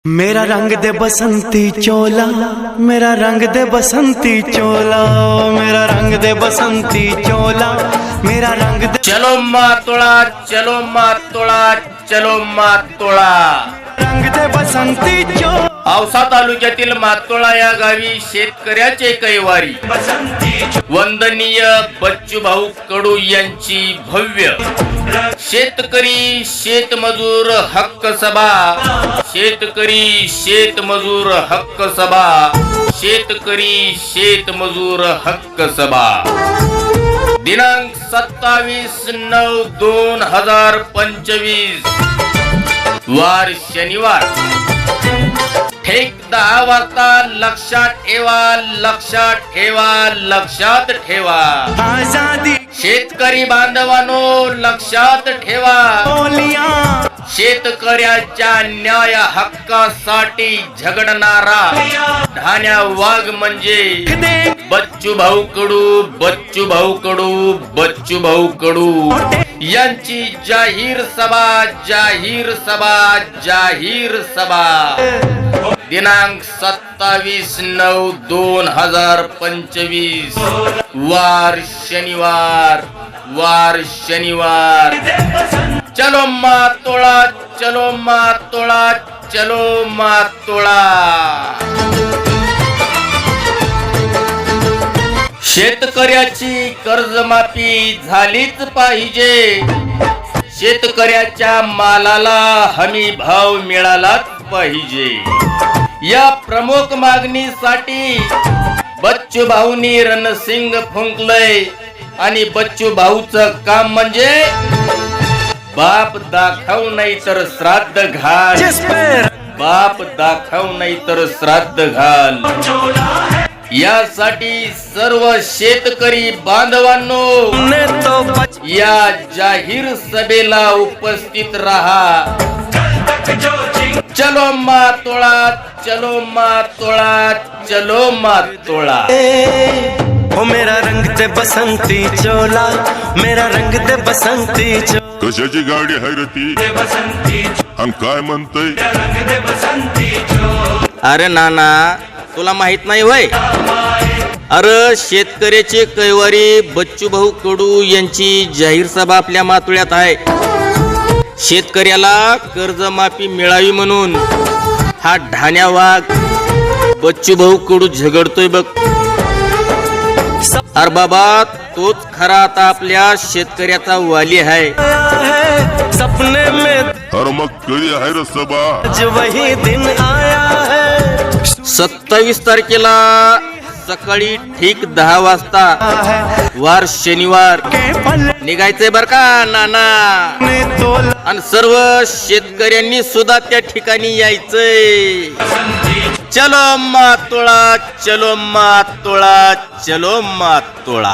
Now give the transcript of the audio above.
मेरा रंग दे बसंती चोला, मेरा रंग दे बसंती चोला, मेरा रंग दे बसंती चोला, मेरा रंग दे। चलो मातोळा, चलो मातोळा, चलो मातोळा, रंग दे बसंती चोला। औसा तालुक्यातील मातोळा या गावी शेतकऱ्याचे कैवारी वंदनीय बच्चूभाऊ कडू यांची भव्य शेतकरी शेतमजूर हक्क सभा, शेतकरी शेतमजूर हक्क सभा, शेतकरी शेतमजूर हक्क सभा दिनांक 27/9/2025 वार शनिवार ठीक 10 वाजता। लक्षात ठेवा, लक्षात ठेवा, लक्षात ठेवा। आजादी शेतकरी बांधवांनो लक्षात ठेवा, शेतकऱ्याच्या न्याय हक्कासाठी झगडणारा ठाण्या वाघ म्हणजे बच्चूभाऊ कडू, बच्चूभाऊ कडू, बच्चूभाऊ कडू यांची जाहीर सभा, जाहीर सभा, जाहीर सभा दिनांक 27/9/2025 वार शनिवार, वार शनिवार। चलो मातोळा, चलो मातोळा, चलो मातोळा। शेतकऱ्याची कर्जमाफी झालीच पाहिजे, शेतकऱ्याच्या मालाला हमी भाव मिळालाच पाहिजे या प्रमुख मागणीसाठी बच्चूभाऊंनी रणसिंग फुंकलय। आणि बच्चूभाऊचं काम म्हणजे बाप दाखव नाही तर श्राद्ध घाल, बाप दाखव नाही तर श्राद्ध घाल। यासाठी सर्व शेतकरी बांधवांनो या जाहीर सभेला उपस्थित रहा। चलो मातोळा, चलो मातोळा, चलो मातोळा। ओ मेरा रंग दे बसंती चोला, मेरा रंग दे बसंती चोला। कशाची गाडी आहे रे ती? आणि काय म्हणतोय? अरे नाना तुला माहित नाही होय? अरे शेतकऱ्याचे कैवारी बच्चूभाऊ कडू यांची जाहीर सभा आपल्या मातोळ्यात आहे। शेतकऱ्याला कर्जमाफी मिळावी म्हणून हा ढाण्या वाघ बच्चूभाऊ कडू झगडतोय बघ। अरे बाबा तोच खरा आता आपल्या शेतकऱ्याचा वाली आहे। सपने में अरे मग कधी आहे रे सभा? आज वही दिन आया है। 27 तारखेला सकाळी ठीक 10 वाजता वार शनिवार निघायचंय बर का नाना। आणि सर्व शेतकऱ्यांनी सुद्धा त्या ठिकाणी यायचंय। चलो मातोळा, चलो मातोळा, चलो मातोळा।